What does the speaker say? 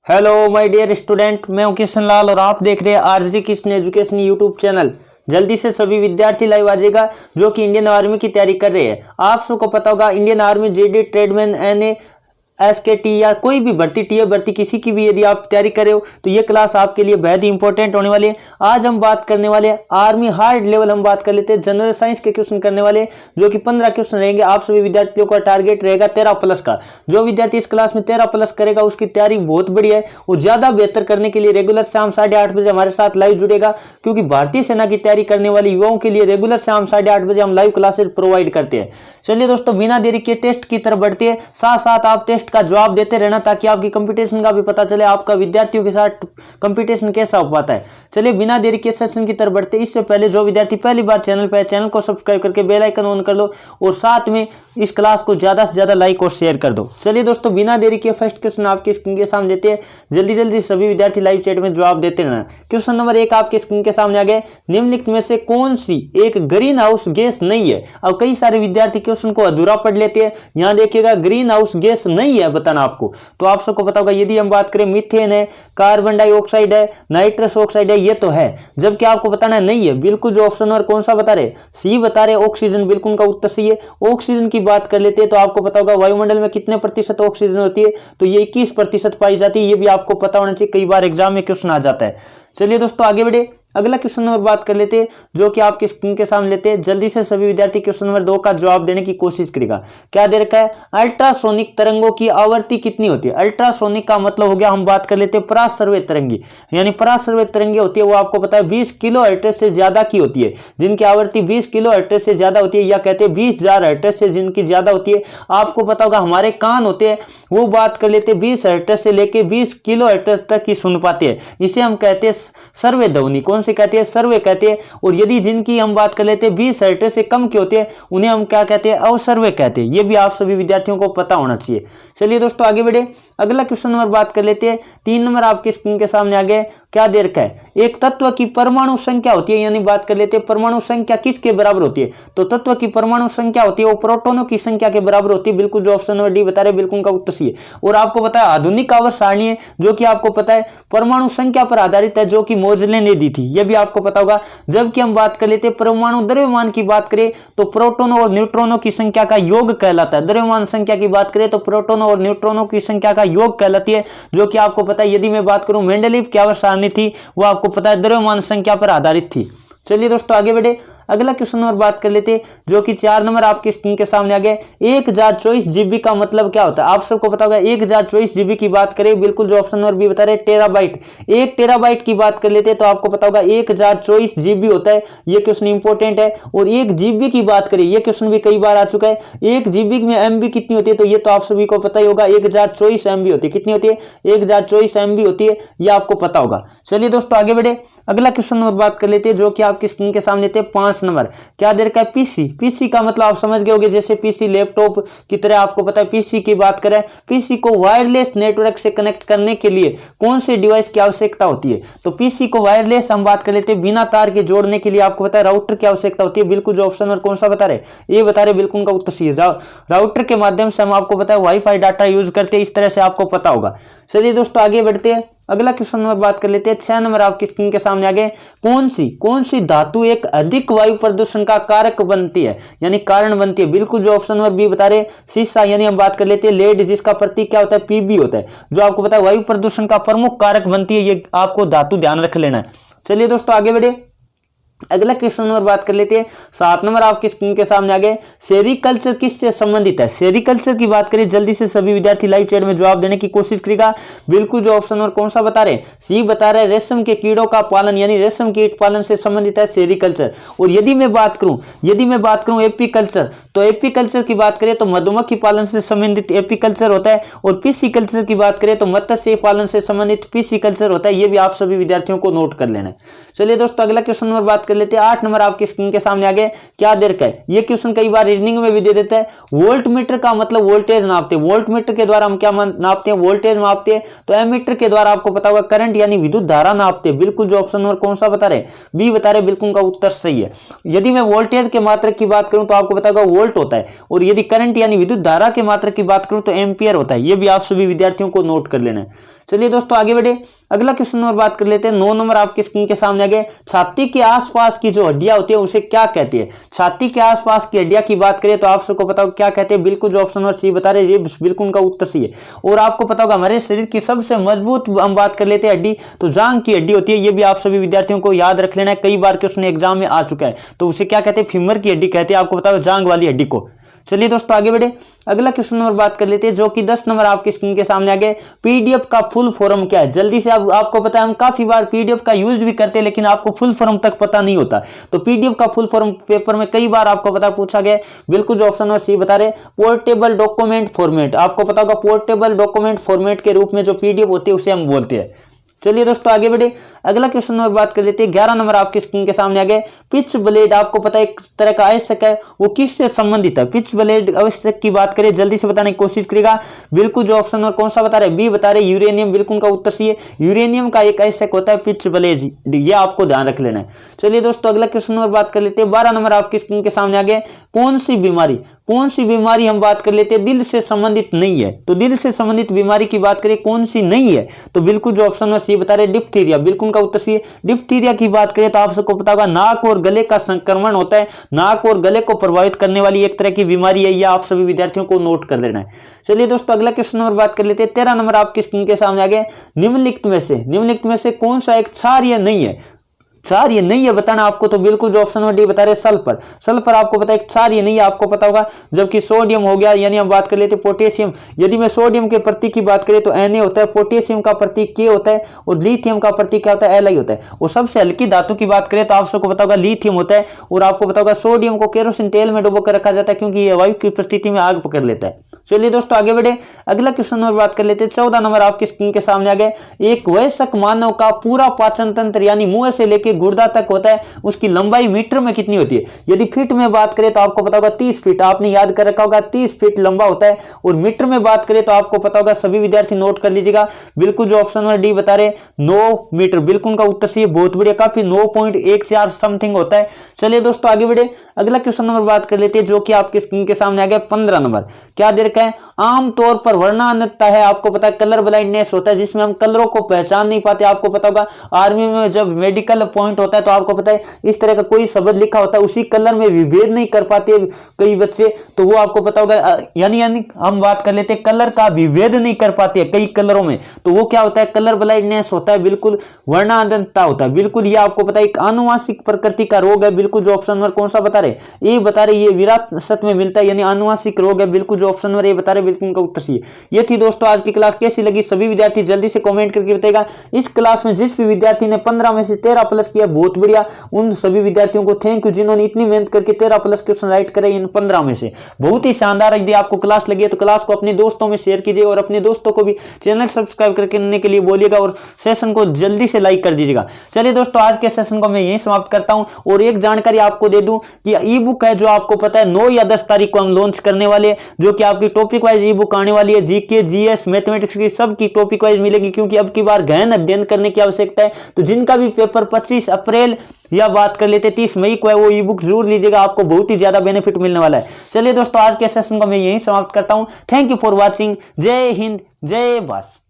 Hello my dear student, मैं हूं किशन लाल और आप देख रहे हैं RG Kishan education YouTube channel. जल्दी से सभी विद्यार्थी लाइव आ जाएगा जो कि इंडियन आर्मी की तैयारी कर रहे हैं। आप सबको पता होगा Indian army JD tradesman NA SKT या कोई भी भर्ती टीए भर्ती किसी की भी यदि आप तैयारी कर रहे हो तो ये क्लास आपके लिए बेहद ही इंपॉर्टेंट होने वाली है। आज हम बात करने वाले आर्मी हार्ड लेवल हम बात कर लेते हैं। जनरल साइंस के क्वेश्चन करने वाले जो कि 15 क्वेश्चन रहेंगे। आप सभी विद्यार्थियों का टारगेट रहेगा 13+ का। जो विद्यार्थी इस क्लास में 13+ करेगा उसकी तैयारी बहुत बढ़िया है। वो ज्यादा बेहतर करने के लिए रेगुलर शाम 8:30 बजे हमारे साथ लाइव जुड़ेगा, क्योंकि भारतीय सेना की तैयारी करने वाले युवाओं के लिए रेगुलर शाम 8:30 बजे हम लाइव क्लासेस प्रोवाइड करते हैं। चलिए दोस्तों, बिना देरी के टेस्ट की तरफ बढ़ते हैं। साथ साथ आप टेस्ट का जवाब देते रहना ताकि आपकी कंपटीशन का भी पता चले, आपका विद्यार्थियों के साथ कंपटीशन कैसा हो पाता है। चलिए बिना देरी के सेशन की तरफ बढ़ते हैं। इससे पहले जो विद्यार्थी पहली बार चैनल पर है, चैनल को सब्सक्राइब करके बेल आइकन ऑन कर लो और साथ में इस क्लास को ज्यादा से ज्यादा लाइक और शेयर कर दो। चलिए दोस्तों, बिना देरी के फर्स्ट क्वेश्चन आपकी स्क्रीन के सामने देते हैं। जल्दी जल्दी सभी विद्यार्थी लाइव चैट में जवाब देते रहना। क्वेश्चन नंबर 1 आपके स्क्रीन के सामने आ गए। निम्नलिखित में से कौन सी एक ग्रीन हाउस गैस नहीं है? अब कई सारे विद्यार्थी क्वेश्चन को अधूरा पढ़ लेते हैं। यहां देखिएगा ग्रीन हाउस गैस नहीं है बताना आपको। तो आप सबको पता होगा यदि हम बात करें मीथेन है, कार्बन डाइऑक्साइड है, नाइट्रस ऑक्साइड है, ये तो है। जबकि आपको बताना है नहीं है। बिल्कुल जो ऑप्शन नंबर कौन सा बता रहे? सी बता रहे ऑक्सीजन। बिल्कुल उनका उत्तर सही है। ऑक्सीजन की बात कर लेते हैं तो आपको पता होगा वायुमंडल में कितने प्रतिशत ऑक्सीजन होती है? तो ये 21% पाई जाती है। ये भी आपको पता होना चाहिए, कई बार एग्जाम में क्वेश्चन आ जाता है। चलिए दोस्तों आगे बढ़े। अगला क्वेश्चन नंबर बात कर लेते हैं जो कि आपकी स्क्रीन के सामने लेते हैं। जल्दी से सभी विद्यार्थी क्वेश्चन नंबर 2 का जवाब देने की कोशिश करेगा। क्या दे रखा है? अल्ट्रासोनिक तरंगों की आवृत्ति कितनी होती है? अल्ट्रासोनिक का मतलब हो गया, हम बात कर लेते हैं पराश्रव्य तरंगी, यानी पराश्रव्य तरंगे होती है वो आपको पता है 20 किलोहर्ट्ज से ज्यादा की होती है। जिनकी आवृत्ति 20 किलोहर्ट्ज से ज्यादा होती है या कहते हैं 20,000 हर्ट्ज से जिनकी ज्यादा होती है। आपको पता होगा हमारे कान होते हैं वो बात कर लेते हैं 20 हर्ट्ज से लेके 20 किलोहर्ट्ज तक की सुन पाते हैं। इसे हम कहते हैं सर्वे ध्वनि। कौन से कहते हैं? सर्वे कहते हैं। और यदि जिनकी हम बात कर लेते हैं 20 हर्ट्ज से कम के होते हैं उन्हें हम क्या कहते हैं? अवसर्वे कहते हैं। ये भी आप सभी विद्यार्थियों को पता होना चाहिए। चलिए दोस्तों आगे बढ़े। अगला क्वेश्चन नंबर बात कर लेते हैं। 3 नंबर आपकी स्क्रीन के सामने आ गए। क्या दे रखा है? एक तत्व की परमाणु संख्या होती है, यानी बात कर लेते हैं परमाणु संख्या किसके बराबर होती है? तो तत्व की परमाणु संख्या होती है वो प्रोटॉनों की संख्या के बराबर होती है। बिल्कुल जो ऑप्शन नंबर डी बता रहे बिल्कुल का उत्तर सही है। और आपको पता है आधुनिक आवर्त सारणी है जो कि आपको पता है परमाणु संख्या पर आधारित है, जो कि मोजले ने दी थी। यह भी आपको पता होगा। जबकि हम बात कर लेते हैं परमाणु द्रव्यमान की बात करें तो प्रोटोनों और न्यूट्रॉनों की संख्या का योग कहलाता है। द्रव्यमान संख्या की बात करें तो प्रोटोनों और न्यूट्रॉनों की संख्या का योग कहलाती है, जो कि आपको पता है। यदि मैं बात करूं मेंडलीव की आवर्त सारणी थी वो आपको पता है द्रव्यमान संख्या पर आधारित थी। चलिए दोस्तों आगे बढ़े। अगला क्वेश्चन नंबर बात कर लेते हैं जो कि 4 नंबर आपकी स्क्रीन के सामने आ गए। 1024 जीबी का मतलब क्या होता है? आप सबको पता होगा 1024 जीबी की बात करें, बिल्कुल जो ऑप्शन नंबर बी बता रहे टेराबाइट। 1 टेराबाइट की बात कर लेते हैं तो आपको पता होगा 1024 जीबी होता है। ये क्वेश्चन इंपॉर्टेंट है। और 1 जीबी की बात करें, ये क्वेश्चन भी कई बार आ चुका है। 1 जीबी में एमबी कितनी होती है? तो ये तो आप सभी को पता ही होगा 1024 एमबी होती है। कितनी होती है? 1024 एमबी होती है। ये आपको पता होगा। चलिए दोस्तों आगे बढ़े। अगला क्वेश्चन नंबर बात कर लेते हैं जो कि आपकी स्क्रीन के सामने थे 5 नंबर। क्या दे रखा है? पीसी। पीसी का मतलब आप समझ गए होंगे, जैसे पीसी लैपटॉप की तरह आपको पता है। पीसी की बात करें, पीसी को वायरलेस नेटवर्क से कनेक्ट करने के लिए कौन से डिवाइस की आवश्यकता होती है? तो पीसी को वायरलेस हम बात कर लेते हैं बिना तार के जोड़ने के लिए आपको पता है राउटर की आवश्यकता होती है। बिल्कुल जो ऑप्शन नंबर कौन सा बता रहे? ये बता रहे बिल्कुल का उत्तर सही है। राउटर के माध्यम से हम आपको पता है वाईफाई डाटा यूज करते हैं, इस तरह से आपको पता होगा। चलिए दोस्तों आगे बढ़ते हैं। अगला क्वेश्चन नंबर बात कर लेते हैं। 6 नंबर आपकी स्क्रीन के सामने आ गए। कौन सी धातु एक अधिक वायु प्रदूषण का कारक बनती है, यानी कारण बनती है? बिल्कुल जो ऑप्शन नंबर बी बता रहे सीसा, यानी हम बात कर लेते हैं लेड, जिसका प्रतीक क्या होता है? पीबी होता है। जो आपको पता है वायु प्रदूषण का प्रमुख कारक बनती है। ये आपको धातु ध्यान रख लेना है। चलिए दोस्तों आगे बढ़े। अगला क्वेश्चन नंबर बात कर लेते हैं। 7 नंबर आपकी स्क्रीन के सामने आ गए। सेरिकल्चर किससे संबंधित है? सेरिकल्चर की बात करें, जल्दी से सभी विद्यार्थी लाइव चैट में जवाब देने की कोशिश करेगा। बिल्कुल जो ऑप्शन नंबर कौन सा बता रहे? सी बता रहे रेशम के कीड़ों का पालन, यानी रेशम कीट पालन से संबंधित है सेरिकल्चर। और यदि मैं बात करूं एपीकल्चर, तो एपीकल्चर की बात करें तो मधुमक्खी पालन से संबंधित एपीकल्चर होता है। और पीसीकल्चर की बात करें तो मत्स्य पालन से संबंधित पीसीकल्चर होता है। ये भी आप सभी विद्यार्थियों को नोट कर लेना है। चलिए दोस्तों अगला क्वेश्चन नंबर बात कर लेते हैं। 8 नंबर आपकी स्क्रीन के सामने आ गए। क्या दे रखा है? ये क्वेश्चन कई बार रीजनिंग में भी दे देता है। वोल्ट मीटर का मतलब वोल्टेज नापते हैं। वोल्ट मीटर के द्वारा हम क्या नापते हैं? वोल्टेज नापते हैं। तो एमीटर के द्वारा आपको पता होगा करंट यानी विद्युत धारा नापते हैं। बिल्कुल जो ऑप्शन नंबर कौन सा बता रहे? बी बता रहे। बिल्कुल का उत्तर सही है। यदि मैं वोल्टेज के मात्रक की बात करूं तो आपको पता होगा वोल्ट होता है। और यदि करंट यानी विद्युत धारा के मात्रक की बात करूं तो एम्पियर होता है। ये भी आप सभी विद्यार्थियों को नोट कर लेना है। चलिए दोस्तों आगे बढ़े, अगला क्वेश्चन और बात कर लेते हैं। 9 नंबर आपकी स्क्रीन के सामने आगे, छाती के आसपास की जो हड्डियां होती है उसे क्या कहती है? छाती के आसपास की हड्डियां की बात करें तो आप सबको पता होगा क्या कहते हैं, बिल्कुल जो ऑप्शन नंबर सी बता रहे हैं ये बिल्कुल उनका उत्तर सी है। और आपको पता होगा हमारे शरीर की सबसे मजबूत हम बात कर लेते हैं हड्डी, तो जांघ की हड्डी होती है। ये भी आप सभी विद्यार्थियों को याद रख लेना है, कई बार क्वेश्चन एग्जाम में आ चुका है। तो उसे क्या कहते हैं? फीमर की हड्डी कहते हैं, आपको पता होगा जांघ वाली हड्डी को। चलिए दोस्तों आगे बढ़े, अगला क्वेश्चन नंबर बात कर लेते हैं जो कि 10 नंबर आपकी स्क्रीन के सामने आ गए। पीडीएफ का फुल फॉर्म क्या है? जल्दी से आपको पता है हम काफी बार पीडीएफ का यूज भी करते हैं लेकिन आपको फुल फॉर्म तक पता नहीं होता। तो पीडीएफ का फुल फॉर्म पेपर में कई बार आपको पता पूछा गया, बिल्कुल जो ऑप्शन है सी बता रहे, पोर्टेबल डॉक्यूमेंट फॉर्मेट। आपको पता होगा पोर्टेबल डॉक्यूमेंट फॉर्मेट के रूप में जो पीडीएफ होती है उसे हम बोलते हैं। चलिए दोस्तों आगे बढ़े, अगला क्वेश्चन नंबर बात कर लेते हैं। 11 नंबर आपकी स्क्रीन के सामने आ गए। पिच ब्लेड आपको पता है एक तरह का आवश्यक है, वो किससे संबंधित है? पिच ब्लेड आवश्यक की बात करें, जल्दी से बताने की कोशिश करेगा। बिल्कुल जो ऑप्शन नंबर कौन सा बता रहे? बी बता रहे, यूरेनियम। बिल्कुल का उत्तर सी है, यूरेनियम का एक आवश्यक होता है पिच ब्लेड, ये आपको ध्यान रख लेना है। चलिए दोस्तों अगला क्वेश्चन नंबर बात कर लेते हैं। 12 नंबर आपकी स्क्रीन के सामने आ गए। कौन सी बीमारी हम बात कर लेते हैं दिल से संबंधित नहीं है? तो दिल से संबंधित बीमारी की बात करें कौन सी नहीं है? तो बिल्कुल जो ऑप्शन में सी बता रहे, डिप्थीरिया। बिल्कुल का उत्तर सी है। डिप्थीरिया की बात करें तो आप सबको पता होगा नाक और गले का संक्रमण होता है, नाक और गले को प्रभावित करने वाली एक तरह की बीमारी है, यह आप सभी विद्यार्थियों को नोट कर लेना है। चलिए दोस्तों अगला क्वेश्चन नंबर बात कर लेते हैं। 13 नंबर आपकी स्क्रीन के सामने आ गए। निम्नलिखित में से कौन सा एक क्षारीय नहीं है? क्षारीय नहीं है बताना आपको, तो बिल्कुल जो ऑप्शन डी बता रहे सल्फर। सल्फर आपको पता है क्षारीय नहीं है, आपको पता होगा। जबकि सोडियम हो गया, यानी हम बात कर लेते हैं पोटेशियम। यदि मैं सोडियम के प्रतीक की बात करें तो Na होता है, पोटेशियम का प्रतीक K होता है और लिथियम का प्रतीक क्या होता है? Li होता है। और सबसे हल्की धातु की बात करें तो आप सबको पता होगा लिथियम होता है। और आपको पता होगा सोडियम को केरोसिन तेल में डुबो कर रखा जाता है क्योंकि यह वायु की उपस्थिति में आग पकड़ लेता है। चलिए दोस्तों आगे बढ़े, अगला क्वेश्चन नंबर बात कर लेते हैं। 14 नंबर आपकी स्क्रीन के सामने आ गए। एक वयस्क मानव का पूरा पाचन तंत्र यानी मुंह से लेकर गुर्दा तक होता है, उसकी लंबाई मीटर में कितनी होती है? यदि फीट में बात करें तो आपको पता होगा 30 फीट, आपने याद कर रखा होगा 30 फीट लंबा होता है। और मीटर में बात करें तो आपको पता होगा, सभी विद्यार्थी नोट कर लीजिएगा, बिल्कुल जो ऑप्शन नंबर डी बता रहे 9 मीटर। बिल्कुल का उत्तर सी है, बहुत बढ़िया, काफी 9.14 समथिंग होता है। चलिए दोस्तों आगे बढ़े, अगला क्वेश्चन नंबर बात कर लेते हैं जो कि आपकी स्क्रीन के सामने आ गया। 15 नंबर क्या दे रखा है? आमतौर पर वर्णनान्यता है, आपको पता है कलर ब्लाइंडनेस होता है जिसमें हम कलरों को पहचान नहीं पाते। आपको पता होगा आर्मी में जब मेडिकल पॉइंट होता है तो आपको पता है इस तरह का कोई शब्द लिखा होता है, उसी कलर में विभेद नहीं कर पाते कई बच्चे, तो वो आपको पता होगा, यानी हम बात कर लेते हैं कलर का विभेद नहीं कर पाते कई कलरों में, तो वो क्या होता है? कलर ब्लाइंडनेस होता है, बिल्कुल वर्णनान्यता होता है। बिल्कुल ये आपको पता है एक आनुवांशिक प्रकृति का रोग है। बिल्कुल जो ऑप्शन नंबर कौन सा बता रहे? ये बता रहे ये विरासत में मिलता है, यानी आनुवांशिक रोग है। बिल्कुल जो ऑप्शन नंबर ये बता रहे, बिल्कुल का उत्तर सी है। ये थी दोस्तों आज की क्लास, कैसी लगी सभी विद्यार्थी जल्दी से कमेंट करके बताएगा। इस क्लास में जिस भी विद्यार्थी ने 15 में से 13 प्लस किया, बहुत बढ़िया, उन सभी विद्यार्थियों को थैंक यू जिन्होंने इतनी मेहनत करके 13 प्लस क्वेश्चन राइट करे इन 15 में से, बहुत ही शानदार। यदि आपको क्लास लगी है तो क्लास को अपने दोस्तों में शेयर कीजिए और अपने दोस्तों को भी चैनल सब्सक्राइब करने के लिए बोलिएगा और सेशन को जल्दी से लाइक कर दीजिएगा। चलिए दोस्तों आज के सेशन को मैं यहीं समाप्त करता हूं और एक जानकारी आपको दे दूं कि ई बुक है जो आपको पता है 9 या 10 तारीख को हम लॉन्च करने वाले हैं, जो कि आपकी टॉपिक वाइज ई बुक आने वाली है। जीके, जीएस, मैथमेटिक्स की सबकी टॉपिक वाइज मिलेगी क्योंकि अब की बार गहन अध्ययन करने की आवश्यकता है। तो जिनका भी पेपर 25 अप्रैल या बात कर लेते 30 मई को है, वो ई बुक जरूर लीजिएगा, आपको बहुत ही ज्यादा बेनिफिट मिलने वाला है। चलिए दोस्तों आज के सेशन को मैं यहीं समाप्त करता हूं। Thank you for watching. जय हिंद, जय भारत।